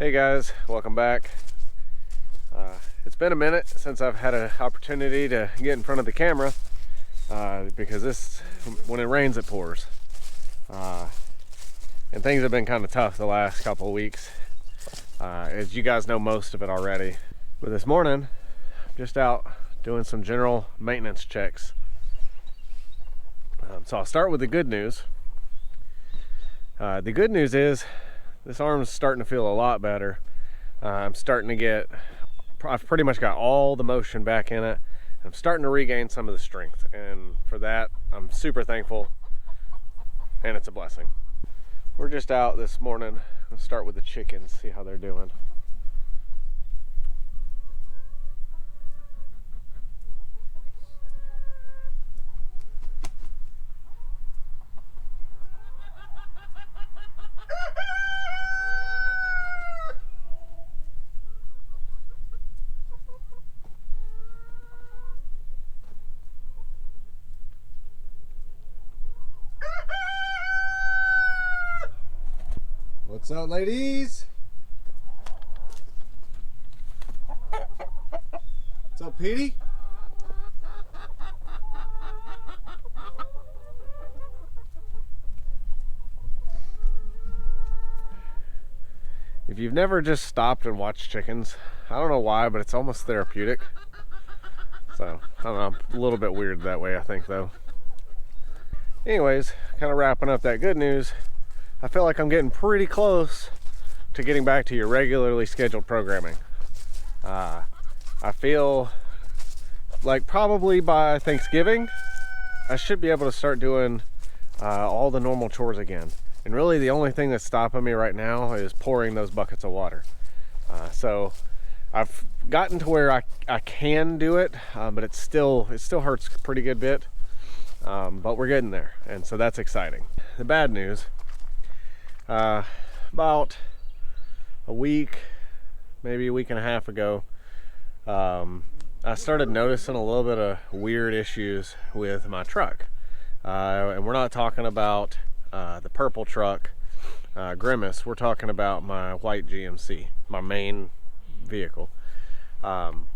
Hey guys, welcome back. It's been a minute since I've had an opportunity to get in front of the camera because when it rains it pours, and things have been kind of tough the last couple of weeks, as you guys know most of it already. But this morning I'm just out doing some general maintenance checks. So I'll start with the good news. The good news is this arm's starting to feel a lot better. I've pretty much got all the motion back in it. I'm starting to regain some of the strength, and for that I'm super thankful, and it's a blessing. We're just out this morning. I'll start with the chickens, see how they're doing. What's up, ladies? What's up, Petey? If you've never just stopped and watched chickens, I don't know why, but it's almost therapeutic. So, I don't know, I'm a little bit weird that way, I think, though. Anyways, kind of wrapping up that good news, I feel like I'm getting pretty close to getting back to your regularly scheduled programming. I feel like probably by Thanksgiving, I should be able to start doing all the normal chores again. And really the only thing that's stopping me right now is pouring those buckets of water. So I've gotten to where I can do it, but it still hurts a pretty good bit. But we're getting there, and so that's exciting. The bad news, about a week, maybe a week and a half ago, I started noticing a little bit of weird issues with my truck. And we're not talking about the purple truck, Grimace. We're talking about my white GMC, my main vehicle. And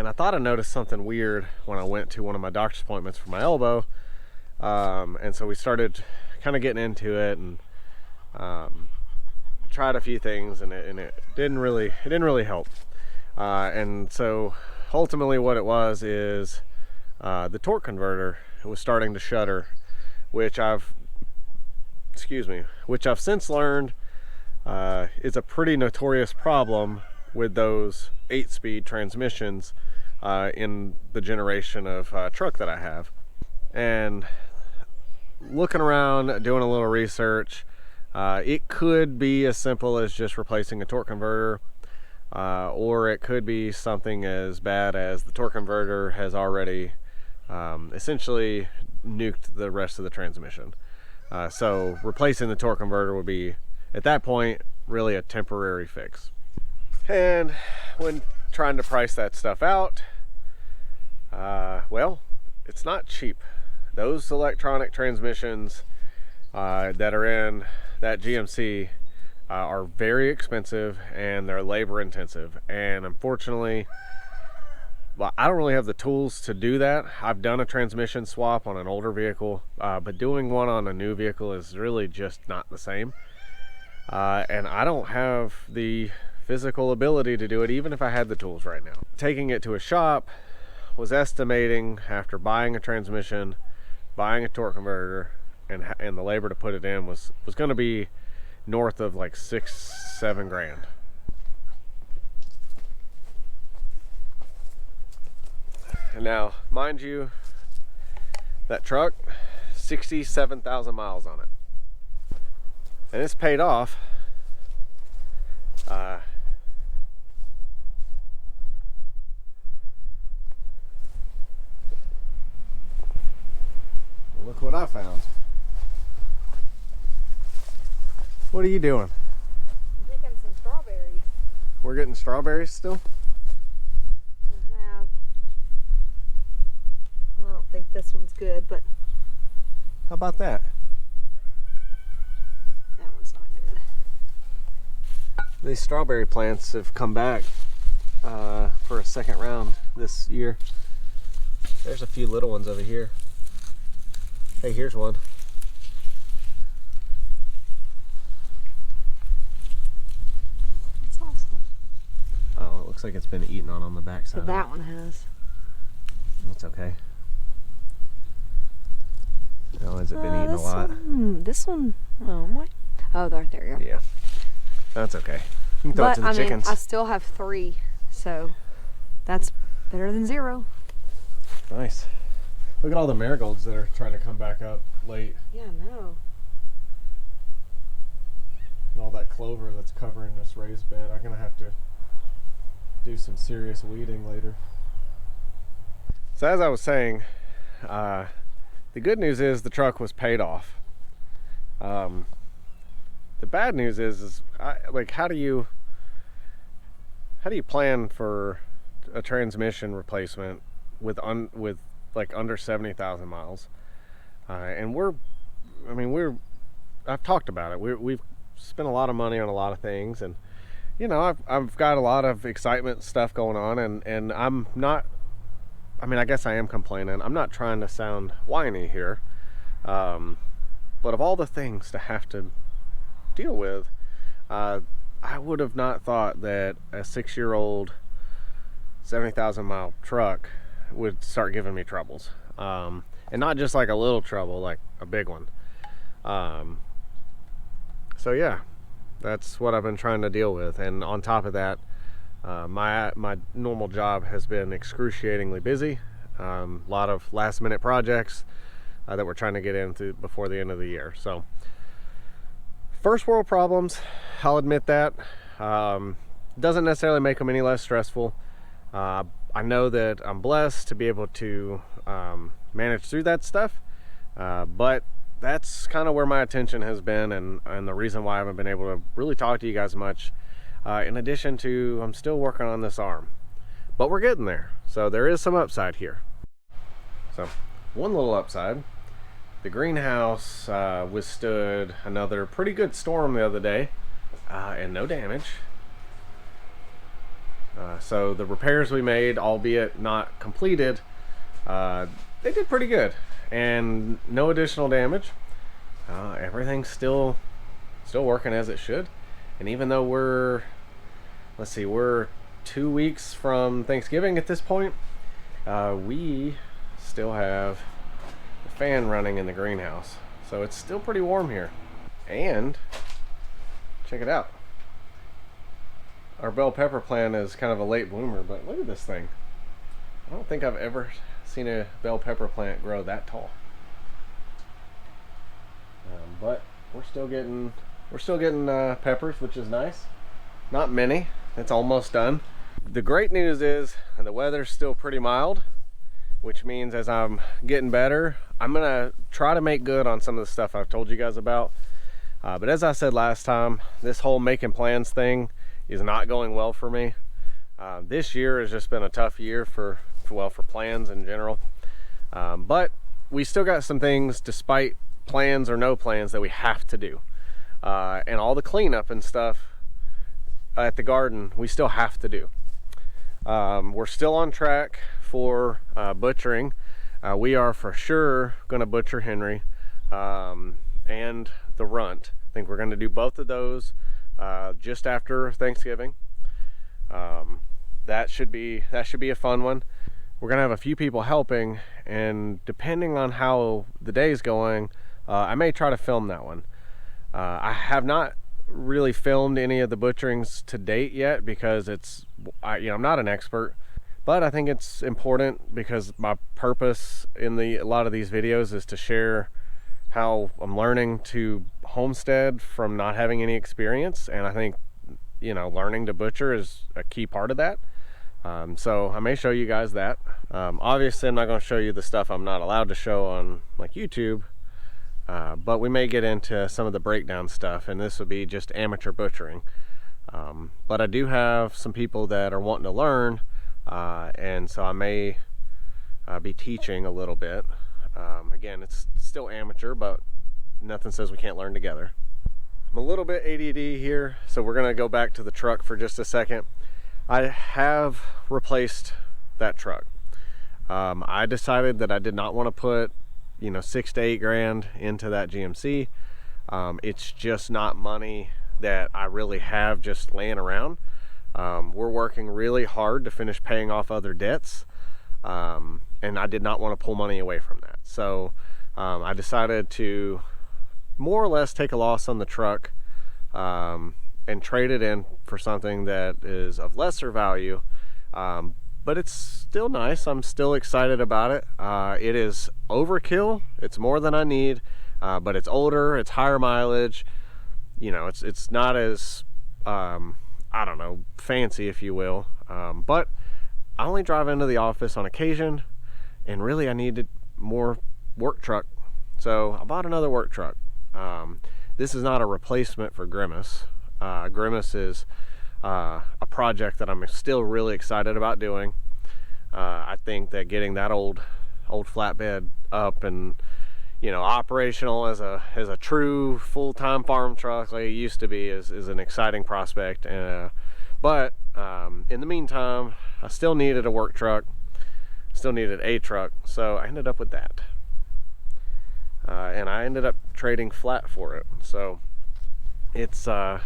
I thought I noticed something weird when I went to one of my doctor's appointments for my elbow. And so we started kind of getting into it, and tried a few things, and it didn't really help. And so ultimately what it was is the torque converter was starting to shudder, which I've since learned is a pretty notorious problem with those 8-speed transmissions in the generation of truck that I have. And looking around, doing a little research, it could be as simple as just replacing a torque converter, or it could be something as bad as the torque converter has already essentially nuked the rest of the transmission. So replacing the torque converter would be, at that point, really a temporary fix. And when trying to price that stuff out, well, it's not cheap. Those electronic transmissions that are in that GMC are very expensive, and they're labor intensive. And unfortunately, well, I don't really have the tools to do that. I've done a transmission swap on an older vehicle, but doing one on a new vehicle is really just not the same. And I don't have the physical ability to do it, even if I had the tools right now. Taking it to a shop was estimating, after buying a transmission, buying a torque converter, and the labor to put it in was going to be north of like $6-7 grand. And now, mind you, that truck, 67,000 miles on it, and it's paid off. Look what I found. What are you doing? I'm picking some strawberries. We're getting strawberries still? I don't think this one's good, but how about that? that one's not good. these strawberry plants have come back for a second round this year. There's a few little ones over here. Hey, here's one. That's awesome. Oh, it looks like it's been eaten on the back side. So that one has. That's okay. Oh, has it been eaten a lot? This one, oh my. Oh, there you go. Yeah. That's okay. You can throw it to the chickens. I still have 3, so that's better than 0. Nice. Look at all the marigolds that are trying to come back up late. Yeah, I know. And all that clover that's covering this raised bed. I'm going to have to do some serious weeding later. So as I was saying, the good news is the truck was paid off. The bad news is like how do you plan for a transmission replacement with like under 70,000 miles? And I've talked about it. We've spent a lot of money on a lot of things, and you know, I've got a lot of excitement stuff going on, and I'm not, I mean, I guess I am complaining. I'm not trying to sound whiny here, but of all the things to have to deal with, I would have not thought that a 6-year-old 70,000 mile truck would start giving me troubles, and not just like a little trouble, like a big one. So yeah, that's what I've been trying to deal with, and on top of that, my normal job has been excruciatingly busy. A lot of last minute projects that we're trying to get into before the end of the year. So first world problems, I'll admit that. Doesn't necessarily make them any less stressful. I know that I'm blessed to be able to manage through that stuff, but that's kind of where my attention has been, and the reason why I haven't been able to really talk to you guys much. In addition to, I'm still working on this arm, but we're getting there. So there is some upside here. So one little upside, the greenhouse withstood another pretty good storm the other day, and no damage. So the repairs we made, albeit not completed, they did pretty good, and no additional damage. Everything's still working as it should. And even though we're 2 weeks from Thanksgiving at this point, we still have the fan running in the greenhouse. So it's still pretty warm here. And check it out. Our bell pepper plant is kind of a late bloomer, but look at this thing. I don't think I've ever seen a bell pepper plant grow that tall. But we're still getting peppers, which is nice. Not many. It's almost done. The great news is the weather's still pretty mild, which means as I'm getting better, I'm gonna try to make good on some of the stuff I've told you guys about. But as I said last time, this whole making plans thing is not going well for me. This year has just been a tough year for plans in general. But we still got some things, despite plans or no plans, that we have to do. And all the cleanup and stuff at the garden, we still have to do. We're still on track for butchering. We are for sure gonna butcher Henry and the runt. I think we're gonna do both of those just after Thanksgiving. That should be a fun one. We're gonna have a few people helping, and depending on how the day's going, I may try to film that one. I have not really filmed any of the butcherings to date yet because I'm not an expert, but I think it's important because my purpose in a lot of these videos is to share how I'm learning to homestead from not having any experience, and I think learning to butcher is a key part of that. So I may show you guys that. Obviously I'm not going to show you the stuff I'm not allowed to show on like YouTube, but we may get into some of the breakdown stuff, and this would be just amateur butchering. But I do have some people that are wanting to learn, and so I may be teaching a little bit. Again, it's still amateur, but nothing says we can't learn together. I'm a little bit ADD here, so we're gonna go back to the truck for just a second. I have replaced that truck. I decided that I did not want to put, you know, 6 to 8 grand into that GMC. It's just not money that I really have just laying around. We're working really hard to finish paying off other debts, and I did not want to pull money away from that. So I decided to more or less take a loss on the truck and trade it in for something that is of lesser value, but it's still nice. I'm still excited about it. It is overkill. It's more than I need, but it's older, it's higher mileage. You know, it's not as I don't know, fancy, if you will, but I only drive into the office on occasion, and really I needed more work truck, so I bought another work truck. This is not a replacement for Grimace. Grimace is a project that I'm still really excited about doing. I think that getting that old flatbed up and, you know, operational as a true full-time farm truck like it used to be is an exciting prospect. But in the meantime, I still needed a work truck, still needed a truck, so I ended up with that. And I ended up trading flat for it. So it's got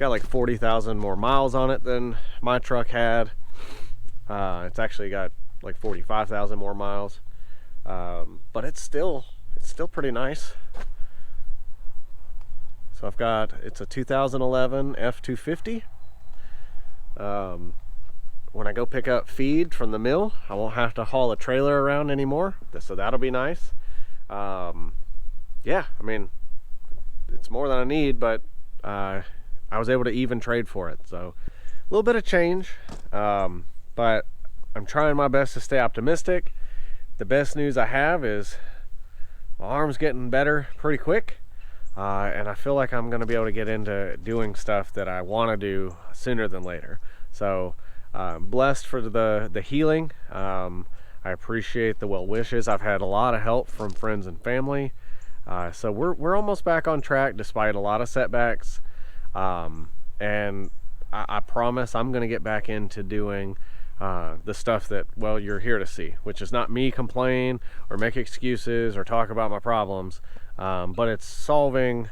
like 40,000 more miles on it than my truck had. It's actually got like 45,000 more miles, but it's still pretty nice. So it's a 2011 F250. When I go pick up feed from the mill, I won't have to haul a trailer around anymore, so that'll be nice. Yeah, I mean, it's more than I need, but I was able to even trade for it, so a little bit of change, but I'm trying my best to stay optimistic. The best news I have is my arm's getting better pretty quick, and I feel like I'm going to be able to get into doing stuff that I want to do sooner than later. So blessed for the healing. I appreciate the well wishes. I've had a lot of help from friends and family, so we're almost back on track despite a lot of setbacks, and I promise I'm going to get back into doing the stuff that, well, you're here to see, which is not me complain or make excuses or talk about my problems, but it's solving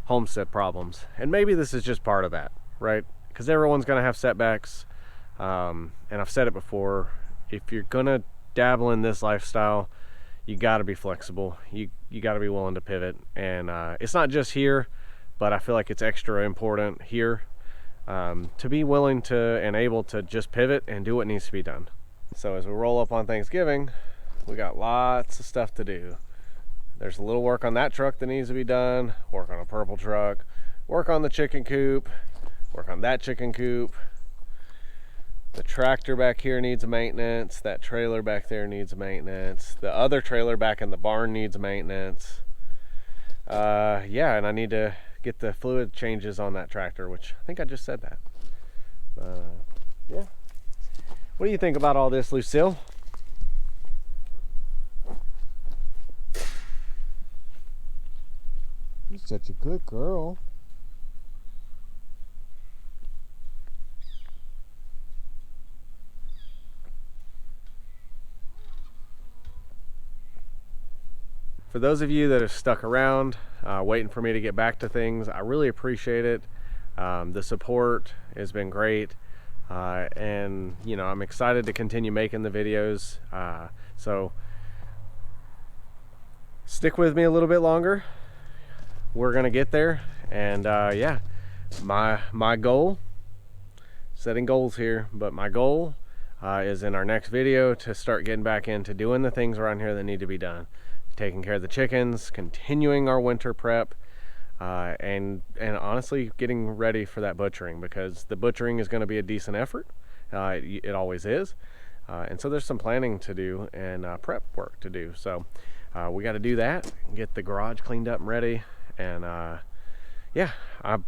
homestead problems. And maybe this is just part of that, right? Because everyone's going to have setbacks, and I've said it before, if you're going to dabble in this lifestyle, you got to be flexible. You got to be willing to pivot, and it's not just here, but I feel like it's extra important here, to be willing to and able to just pivot and do what needs to be done. So as we roll up on Thanksgiving, we got lots of stuff to do. There's a little work on that truck that needs to be done, work on a purple truck, work on the chicken coop, work on that chicken coop. The tractor back here needs maintenance. That trailer back there needs maintenance. The other trailer back in the barn needs maintenance. Yeah, and I need to get the fluid changes on that tractor, which I think I just said that. Yeah. What do you think about all this, Lucille? You're such a good girl. For those of you that have stuck around, waiting for me to get back to things, I really appreciate it. The support has been great, and you know, I'm excited to continue making the videos. So stick with me a little bit longer. We're gonna get there, and yeah, my goal, setting goals here, but my goal is in our next video to start getting back into doing the things around here that need to be done. Taking care of the chickens, continuing our winter prep, and honestly getting ready for that butchering, because the butchering is going to be a decent effort. It always is, and so there's some planning to do and prep work to do. So we got to do that, get the garage cleaned up and ready, and yeah, I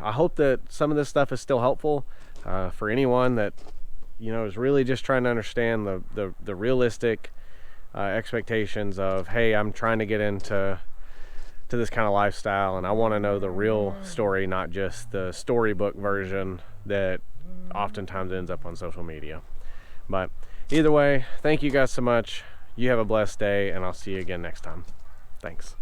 hope that some of this stuff is still helpful for anyone that, you know, is really just trying to understand the realistic expectations of, hey, I'm trying to get into to this kind of lifestyle, and I want to know the real story, not just the storybook version that oftentimes ends up on social media. But either way, thank you guys so much. You have a blessed day, and I'll see you again next time. Thanks.